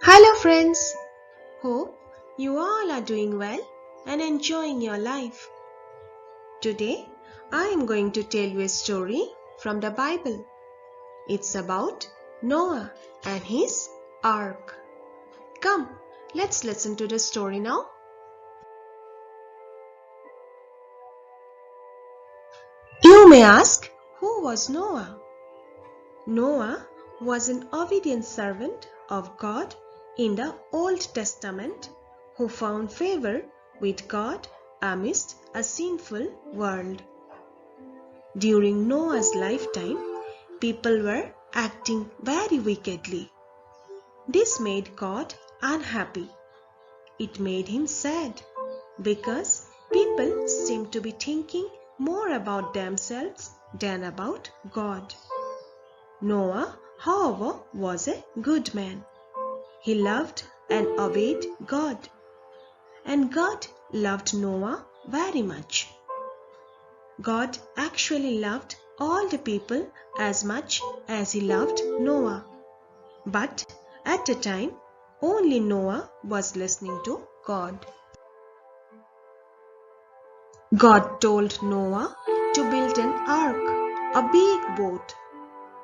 Hello friends, hope you all are doing well and enjoying your life. Today I am going to tell you a story from the Bible. It's about Noah and his ark. Come, let's listen to the story now. You may ask, who was Noah? Noah was an obedient servant of God in the Old Testament who found favor with God amidst a sinful world. During Noah's lifetime, people were acting very wickedly. This made God unhappy. It made him sad because people seemed to be thinking more about themselves than about God. Noah, however, was a good man. He loved and obeyed God. And God loved Noah very much. God actually loved all the people as much as he loved Noah. But at the time, only Noah was listening to God. God told Noah to build an ark, a big boat.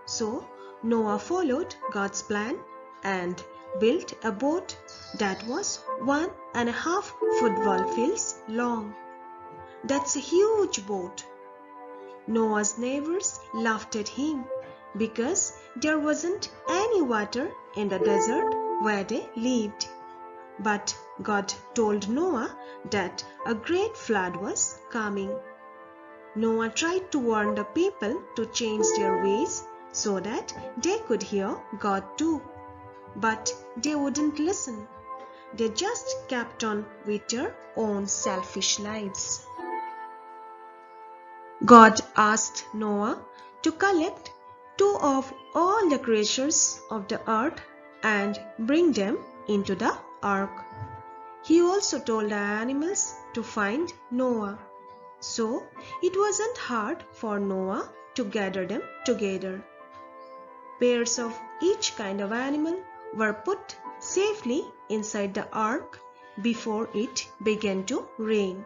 So Noah followed God's plan and built a boat that was 1.5 football fields long. That's a huge boat. Noah's neighbors laughed at him because there wasn't any water in the desert where they lived. But God told Noah that a great flood was coming. Noah tried to warn the people to change their ways so that they could hear God too. But they wouldn't listen. They just kept on with their own selfish lives. God asked Noah to collect 2 of all the creatures of the earth and bring them into the ark. He also told the animals to find Noah. So it wasn't hard for Noah to gather them together. Pairs of each kind of animal were put safely inside the ark before it began to rain.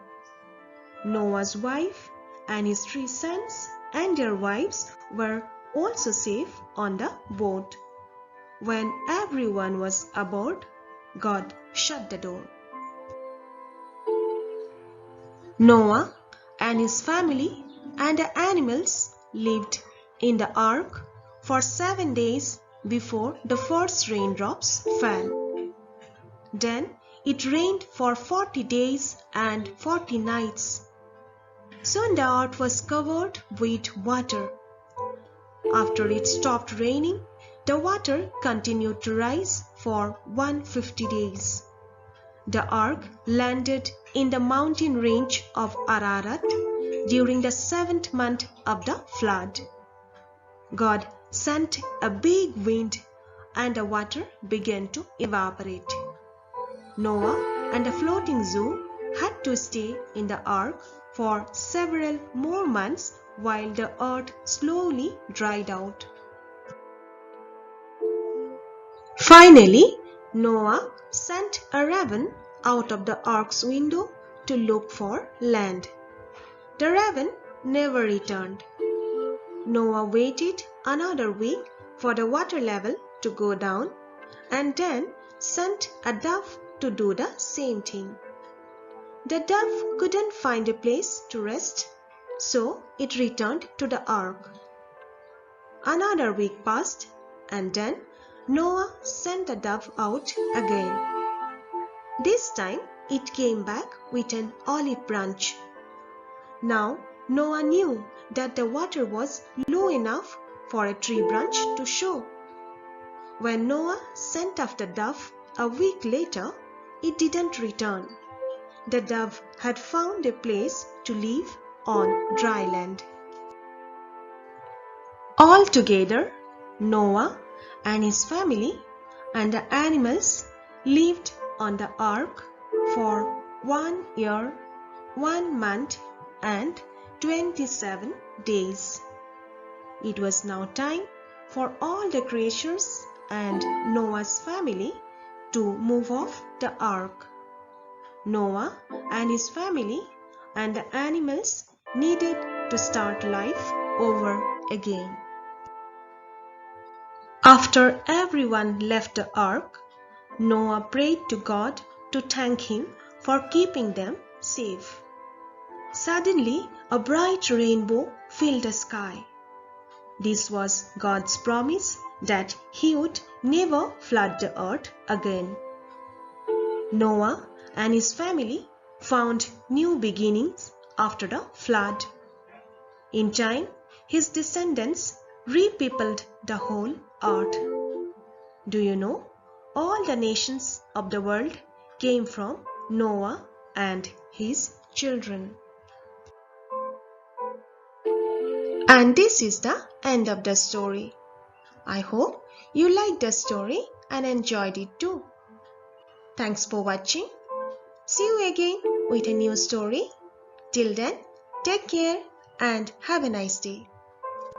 Noah's wife and his 3 sons and their wives were also safe on the boat. When everyone was aboard, God shut the door. Noah and his family and the animals lived in the ark for 7 days before the first raindrops fell. Then it rained for 40 days and 40 nights. Soon the earth was covered with water. After it stopped raining, the water continued to rise for 150 days. The ark landed in the mountain range of Ararat during the 7th month of the flood. God sent a big wind and the water began to evaporate. Noah and the floating zoo had to stay in the ark for several more months while the earth slowly dried out. Finally, Noah sent a raven out of the ark's window to look for land. The raven never returned. Noah waited another week for the water level to go down and then sent a dove to do the same thing. The dove couldn't find a place to rest, so it returned to the ark. Another week passed and then Noah sent the dove out again. This time it came back with an olive branch. Now Noah knew that the water was low enough for a tree branch to show. When Noah sent after the dove a week later, it didn't return. The dove had found a place to live on dry land. Altogether, Noah and his family and the animals lived on the ark for 1 year, 1 month and 27 days. It was now time for all the creatures and Noah's family to move off the ark. Noah and his family and the animals needed to start life over again. After everyone left the ark, Noah prayed to God to thank him for keeping them safe. Suddenly, a bright rainbow filled the sky. This was God's promise that He would never flood the earth again. Noah and his family found new beginnings after the flood. In time, his descendants repeopled the whole earth. Do you know? All the nations of the world came from Noah and his children. And this is the end of the story. I hope you liked the story and enjoyed it too. Thanks for watching. See you again with a new story. Till then, take care and have a nice day.